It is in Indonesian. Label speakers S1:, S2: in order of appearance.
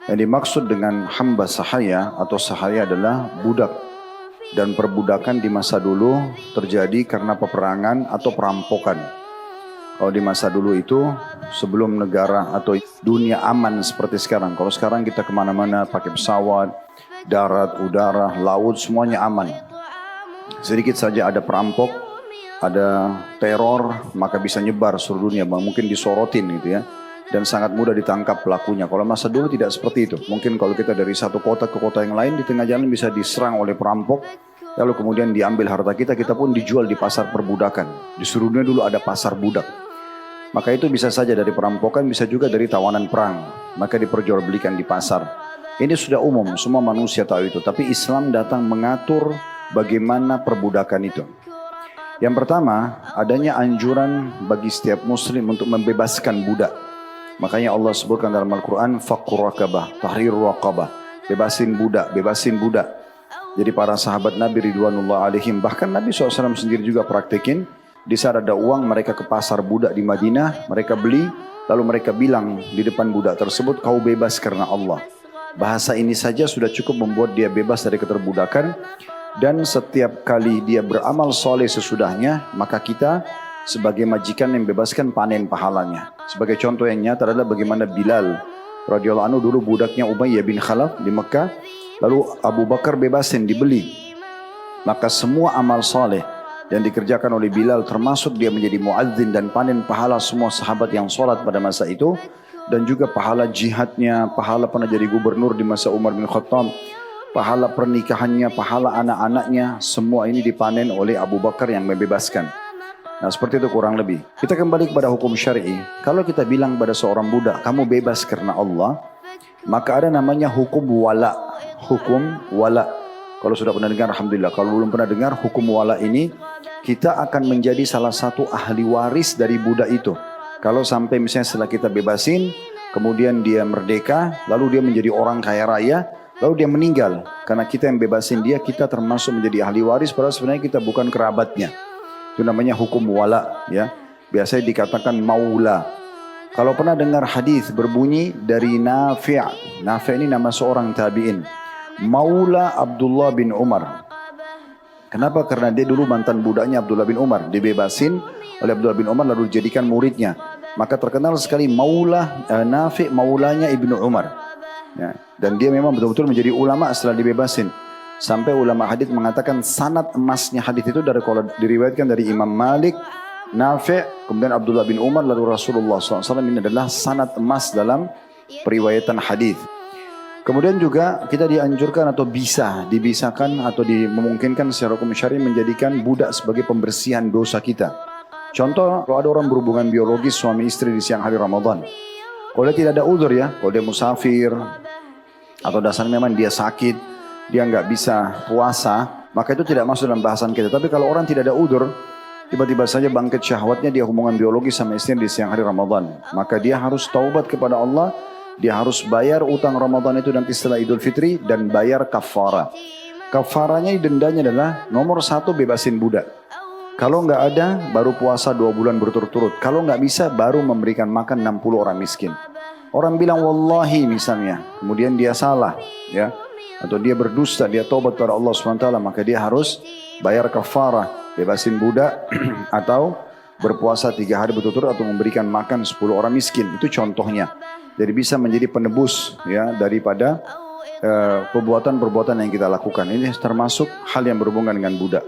S1: Yang dimaksud dengan hamba sahaya atau sahaya adalah budak. Dan perbudakan di masa dulu terjadi karena peperangan atau perampokan. Kalau di masa dulu itu sebelum negara atau dunia aman seperti sekarang. Kalau sekarang kita kemana-mana pakai pesawat, darat, udara, laut semuanya aman. Sedikit saja ada perampok, ada teror, maka bisa nyebar seluruh dunia. Mungkin disorotin gitu ya. Dan sangat mudah ditangkap pelakunya. Kalau masa dulu tidak seperti itu. Mungkin kalau kita dari satu kota ke kota yang lain, di tengah jalan bisa diserang oleh perampok, lalu kemudian diambil harta kita, kita pun dijual di pasar perbudakan. Di seluruh dunia dulu ada pasar budak. Maka itu bisa saja dari perampokan, bisa juga dari tawanan perang. Maka diperjualbelikan di pasar. Ini sudah umum, semua manusia tahu itu. Tapi Islam datang mengatur bagaimana perbudakan itu. Yang pertama, adanya anjuran bagi setiap muslim untuk membebaskan budak. Makanya Allah sebutkan dalam Al-Quran, Faqur Raqabah, Tahrir Raqabah, bebasin budak, bebasin budak. Jadi para sahabat Nabi Ridwanullah alaihim, bahkan Nabi SAW sendiri juga praktekin, di saat ada uang mereka ke pasar budak di Madinah, mereka beli, lalu mereka bilang di depan budak tersebut, kau bebas karena Allah. Bahasa ini saja sudah cukup membuat dia bebas dari keterbudakan, dan setiap kali dia beramal soleh sesudahnya, maka kita sebagai majikan yang bebaskan panen pahalanya. Sebagai contoh yang nyata adalah bagaimana Bilal radhiyallahu anhu dulu budaknya Umayyah bin Khalaf di Mekah, lalu Abu Bakar bebasin, dibeli. Maka semua amal soleh yang dikerjakan oleh Bilal, termasuk dia menjadi muadzin dan panen pahala semua sahabat yang sholat pada masa itu, dan juga pahala jihadnya, pahala pernah jadi gubernur di masa Umar bin Khattab, pahala pernikahannya, pahala anak-anaknya, semua ini dipanen oleh Abu Bakar yang membebaskan. Nah seperti itu kurang lebih. Kita kembali kepada hukum syar'i. Kalau kita bilang pada seorang budak, kamu bebas karena Allah, maka ada namanya hukum wala. Hukum wala. Kalau sudah pernah dengar, alhamdulillah. Kalau belum pernah dengar, hukum wala ini, kita akan menjadi salah satu ahli waris dari budak itu. Kalau sampai misalnya setelah kita bebasin, kemudian dia merdeka, lalu dia menjadi orang kaya raya, lalu dia meninggal. Karena kita yang bebasin dia, kita termasuk menjadi ahli waris, padahal sebenarnya kita bukan kerabatnya. Itu namanya hukum wala, ya. Biasanya dikatakan maula. Kalau pernah dengar hadis berbunyi dari Nafi'. Nafi' ini nama seorang tabi'in. Maula Abdullah bin Umar. Kenapa? Karena dia dulu mantan budaknya Abdullah bin Umar. Dibebasin oleh Abdullah bin Umar lalu dijadikan muridnya. Maka terkenal sekali maula Nafi' maulanya Ibnu Umar. Ya. Dan dia memang betul-betul menjadi ulama setelah dibebasin. Sampai ulama hadis mengatakan sanad emasnya hadis itu dari kalau diriwayatkan dari Imam Malik, Nafi', kemudian Abdullah bin Umar, lalu Rasulullah SAW. Ini adalah sanad emas dalam periwayatan hadis. Kemudian juga kita dianjurkan atau dibisakan atau memungkinkan secara hukum syar'i menjadikan budak sebagai pembersihan dosa kita. Contoh, kalau ada orang berhubungan biologis suami istri di siang hari Ramadan, kalau dia tidak ada uzur ya, kalau dia musafir atau dasarnya memang dia sakit, dia nggak bisa puasa, maka itu tidak masuk dalam bahasan kita. Tapi kalau orang tidak ada udzur, tiba-tiba saja bangkit syahwatnya, dia hubungan biologis sama istrinya di siang hari Ramadan, maka dia harus taubat kepada Allah, dia harus bayar utang Ramadan itu nanti setelah Idul Fitri, dan bayar kafara. Kafaranya, dendanya adalah nomor 1 bebasin budak. Kalau nggak ada, baru puasa 2 bulan berturut-turut. Kalau nggak bisa, baru memberikan makan 60 orang miskin. Orang bilang wallahi misalnya, kemudian dia salah, ya, atau dia berdusta, dia taubat kepada Allah SWT, maka dia harus bayar kafarah, bebasin budak atau berpuasa 3 hari berturut-turut atau memberikan makan 10 orang miskin. Itu contohnya. Jadi bisa menjadi penebus ya daripada perbuatan-perbuatan yang kita lakukan. Ini termasuk hal yang berhubungan dengan budak.